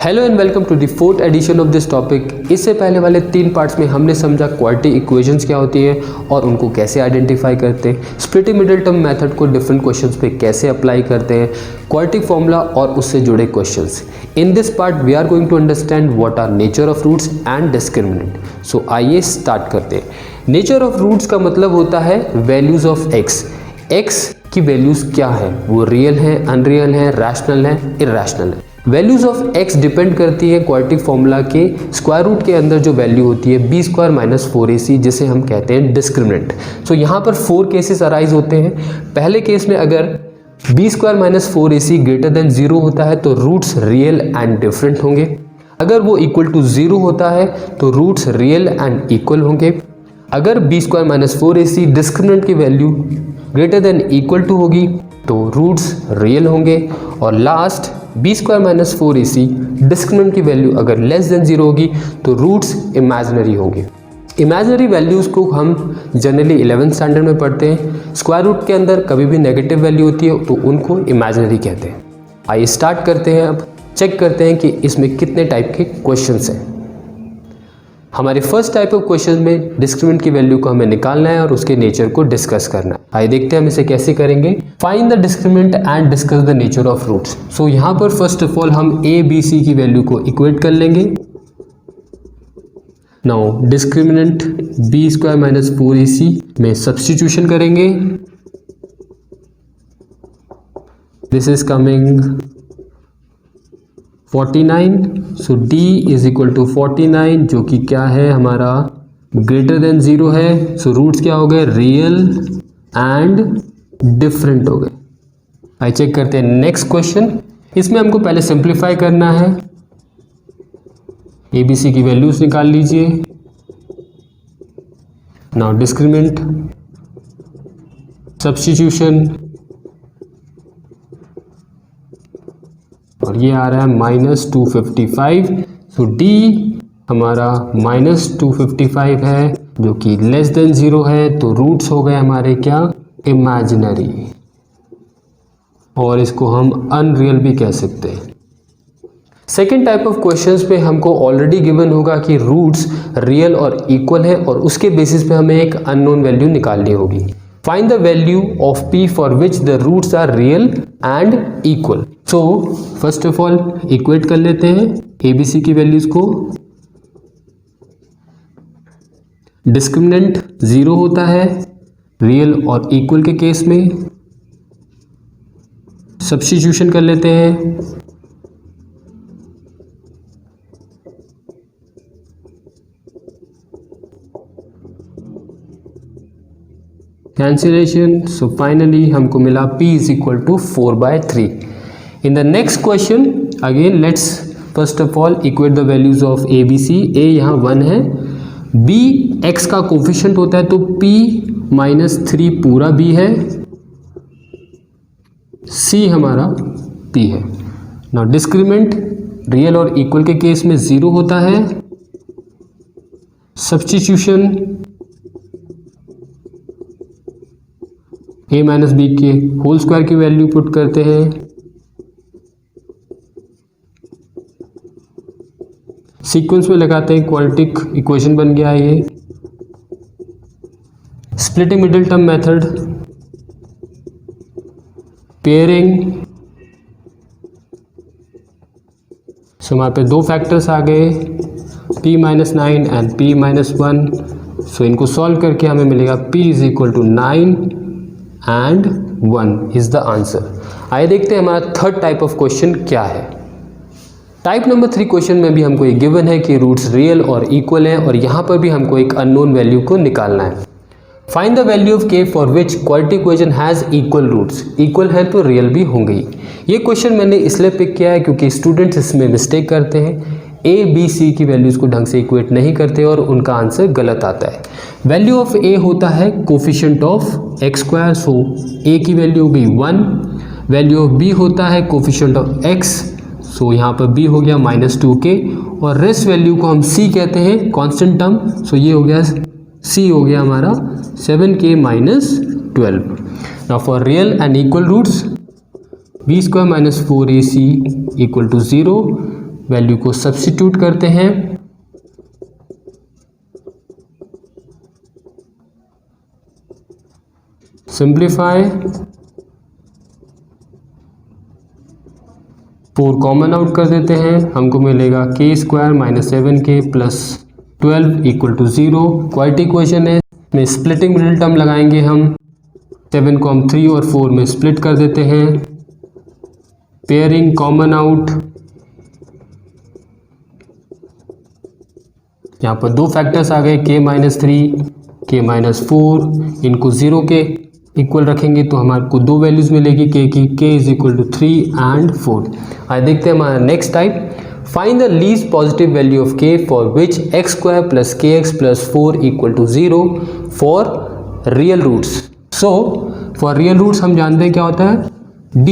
Hello and welcome to the fourth edition of this topic. इससे पहले वाले 3 parts में हमने समझा क्वाड्रेटिक इक्वेशंस क्या होती है और उनको कैसे आइडेंटिफाई करते हैं, स्प्लिटिंग मिडिल टर्म मेथड को डिफरेंट क्वेश्चंस पे कैसे अप्लाई करते हैं, क्वाड्रेटिक फॉर्मूला और उससे जुड़े questions. In this part we are going to understand what are nature of roots and discriminant. So आइए स्टार्ट करते हैं। नेचर ऑफ रूट्स का मतलब होता है वैल्यूज ऑफ एक्स। एक्स की वैल्यूज क्या है, वो रियल है, अनरियल है, रैशनल है, इरैशनल है। वैल्यूज ऑफ एक्स डिपेंड करती है क्वाड्रेटिक फॉर्मूला के स्क्वायर रूट के अंदर जो वैल्यू होती है बी स्क्वायर माइनस 4ac, जिसे हम कहते हैं डिस्क्रिमिनेंट। सो यहाँ पर 4 केसेस अराइज होते हैं। पहले केस में अगर B square minus 4ac greater than 0 होता है तो रूट्स रियल एंड डिफरेंट होंगे। अगर वो इक्वल टू 0 होता है तो रूट्स रियल एंड इक्वल होंगे। अगर B square minus 4ac discriminant की value greater than equal to होगी तो रूट्स रियल होंगे। और last B square minus 4ac discriminant की वैल्यू अगर लेस देन 0 होगी तो रूट्स इमेजिनरी होंगे। इमेजिनरी वैल्यूज़ को हम जनरली 11th स्टैंडर्ड में पढ़ते हैं। स्क्वायर रूट के अंदर कभी भी नेगेटिव वैल्यू होती है तो उनको इमेजिनरी कहते हैं। आइए स्टार्ट करते हैं। अब चेक करते हैं कि इसमें कितने टाइप के क्वेश्चंस हैं। हमारे फर्स्ट टाइप ऑफ क्वेश्चन में डिस्क्रिमिनेंट की वैल्यू को हमें निकालना है और उसके नेचर को डिस्कस करना है। आइए देखते हैं हम इसे कैसे करेंगे। Find the discriminant and discuss the nature of roots. So यहाँ पर फर्स्ट ऑफ ऑल हम ए बी सी की वैल्यू को इक्वेट कर लेंगे। Now discriminant B square minus 4ac में सब्स्टिट्यूशन करेंगे। This is coming 49। So d is equal to 49 जो कि क्या है हमारा ग्रेटर देन 0 है। सो रूट्स क्या हो गए, रियल एंड डिफरेंट हो गए। आइए चेक करते हैं नेक्स्ट क्वेश्चन। इसमें हमको पहले सिंप्लीफाई करना है। ए बी सी की वैल्यूज निकाल लीजिए। नाउ डिस्क्रिमिनेंट सब्स्टिट्यूशन और ये आ रहा है माइनस 255। सो d हमारा माइनस 255 है जो कि लेस देन 0 है तो रूट्स हो गए हमारे क्या, इमेजिनरी, और इसको हम अनरियल भी कह सकते हैं। सेकेंड टाइप ऑफ क्वेश्चंस पे हमको ऑलरेडी गिवन होगा कि रूट्स रियल और इक्वल है और उसके बेसिस पे हमें एक अननोन वैल्यू निकालनी होगी। Find the value of p for which the roots are real and equal. So first of all equate कर लेते हैं abc की वैल्यूज को। डिस्क्रिमिनेंट 0 होता है रियल और इक्वल के केस में। सब्स्टिट्यूशन कर लेते हैं। कैंसिलेशन। सो फाइनली हमको मिला p is equal to 4/3। In the next question again let's first of all equate the values of A B C. A यहाँ 1 है, b x का कोफिशिएंट होता है तो p माइनस 3 पूरा b है, c हमारा p है। नाउ डिस्क्रिमिनेंट रियल और इक्वल के केस में 0 होता है। सब्स्टिट्यूशन a माइनस बी के होल स्क्वायर की वैल्यू पुट करते हैं। सीक्वेंस में लगाते हैं, क्वाड्रेटिक इक्वेशन बन गया है ये। Splitting middle term method, pairing. So हमारे पे 2 फैक्टर्स आ गए, p minus 9 and p minus 1। So इनको सॉल्व करके हमें मिलेगा p is equal to 9 and 1 is the answer. आइए देखते हैं हमारा थर्ड टाइप ऑफ क्वेश्चन क्या है। टाइप नंबर 3 क्वेश्चन में भी हमको ये गिवन है कि रूट्स रियल और इक्वल है और यहाँ पर भी हमको एक अननोन वैल्यू को निकालना है। Find the value of k for which quadratic equation has equal roots. Equal है तो रियल भी होंगे। ये क्वेश्चन मैंने इसलिए पिक किया है क्योंकि स्टूडेंट्स इसमें मिस्टेक करते हैं, a b c की वैल्यूज़ को ढंग से इक्वेट नहीं करते और उनका आंसर गलत आता है। वैल्यू ऑफ a होता है coefficient of x square. So a की वैल्यू हो गई 1। वैल्यू ऑफ b होता है कोफिशिएंट ऑफ x। सो यहाँ पर b हो गया माइनस 2k और रेस्ट वैल्यू को हम c कहते हैं, कांस्टेंट टर्म। सो ये हो गया c हो गया हमारा 7k minus 12। Now for real and equal roots b² - 4ac = 0, value को सब्स्टिट्यूट करते हैं, सिंप्लीफाई, 4 कॉमन आउट कर देते हैं, हमको मिलेगा k square minus 7k plus 12 equal to 0। Quadratic equation है, में स्प्लिटिंग मिडिल टर्म लगाएंगे हम, 7 को हम 3 और 4 में स्प्लिट कर देते हैं, पेयरिंग कॉमन आउट, यहाँ पर दो फैक्टर्स आ गए k माइनस 3, k माइनस 4, इनको 0 के इक्वल रखेंगे तो हमारे को दो वैल्यूज मिलेगी k की, k is equal to 3 and 4। आइए देखते हैं हमारा next type, find the least positive value of k for which x square plus kx plus 4 equal to 0 for real roots. So for real roots हम जानते हैं क्या होता है, d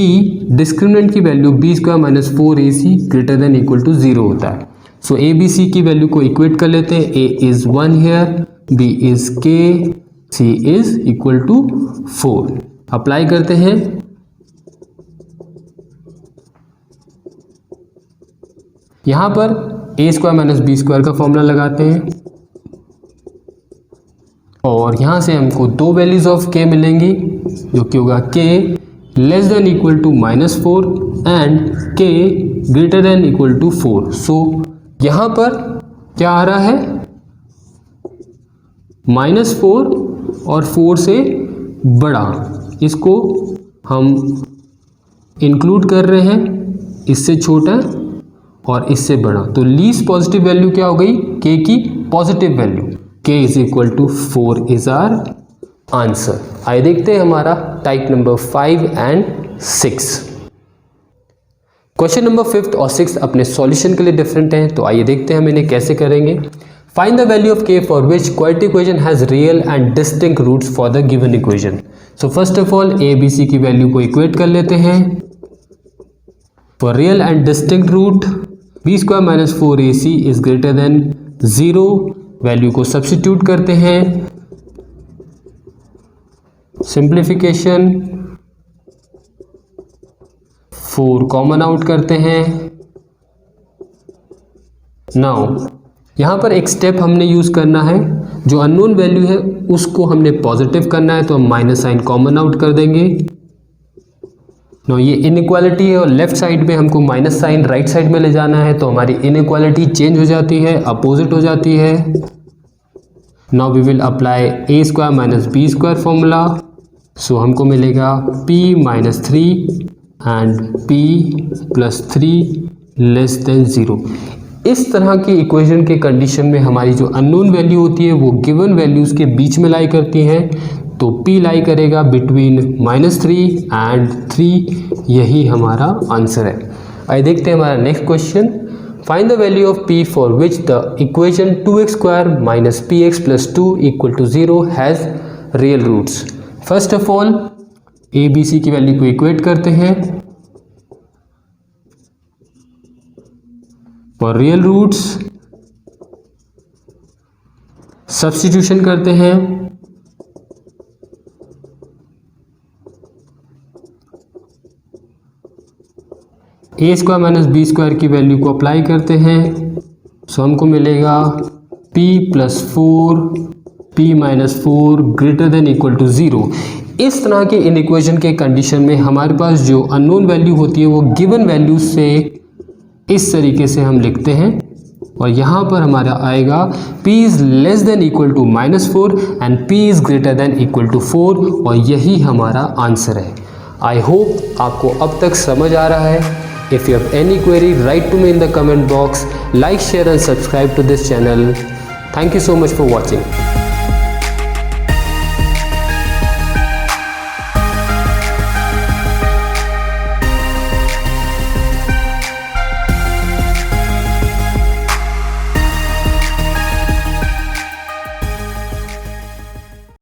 डिस्क्रिमिनेंट की value b square minus 4ac greater than equal to 0 होता है। So a b c की वैल्यू को इक्वेट कर लेते हैं, a is 1 here, b is k, c is equal to 4। Apply करते हैं, यहां पर a square minus B square का फॉर्मूला लगाते हैं और यहां से हमको दो वैल्यूज ऑफ k मिलेंगी जो कि होगा k less than equal to minus 4 and k greater than equal to 4। So यहां पर क्या आ रहा है, माइनस 4 और 4 से बड़ा, इसको हम इंक्लूड कर रहे हैं, इससे छोटा और इससे बड़ा। तो लीस्ट पॉजिटिव वैल्यू क्या हो गई, k की positive value, k is equal to 4 is our answer. आइए देखते हैं हमारा type number 5 and 6। Question number 5th और 6th अपने सॉल्यूशन के लिए डिफरेंट हैं, तो आइए देखते हैं हम इन्हें कैसे करेंगे। Find the value of k for which quadratic equation has real and distinct roots for the given equation. So first of all a b c की वैल्यू को इक्वेट कर लेते हैं, for real and distinct root b square minus 4ac is greater than 0, value को substitute करते हैं, simplification, 4 common out करते हैं। नाउ यहाँ पर एक स्टेप हमने यूज़ करना है, जो अननोन वैल्यू है उसको हमने पॉजिटिव करना है, तो हम माइनस साइन कॉमन आउट कर देंगे। नो ये इनइक्वालिटी है और लेफ्ट साइड में हमको माइनस साइन राइट साइड में ले जाना है, तो हमारी इनइक्वालिटी चेंज हो जाती है, अपोजिट हो जाती है। Now we will apply a square minus B square formula, so हमको मिलेगा p minus 3 and p plus 3 less than 0। इस तरह की इक्वेशन के कंडीशन में हमारी जो अननोन वैल्यू होती है वो गिवन वैल्यूज़ के बीच में लाई करती हैं, तो p लाई करेगा बिटवीन -3 एंड 3, यही हमारा आंसर है। आइए देखते हैं हमारा next question, find the value of p for which the equation 2x square minus px plus 2 equal to 0 has real roots. First of all a b c की value को equate करते हैं, और रियल रूट्स सब्स्टिट्यूशन करते हैं, a square minus B square की value को apply करते हैं, सो हमको मिलेगा p plus 4 p minus 4 greater than equal to 0। इस तरह के इन इक्वेशन के कंडीशन में हमारे पास जो अननोन वैल्यू होती है वो गिवन वैल्यू से इस तरीके से हम लिखते हैं, और यहाँ पर हमारा आएगा p is less than equal to -4 and p is greater than equal to 4, और यही हमारा आंसर है। आई होप आपको अब तक समझ आ रहा है। If you have any query write to me in the comment box, like share and subscribe to this channel. Thank you so much for watching.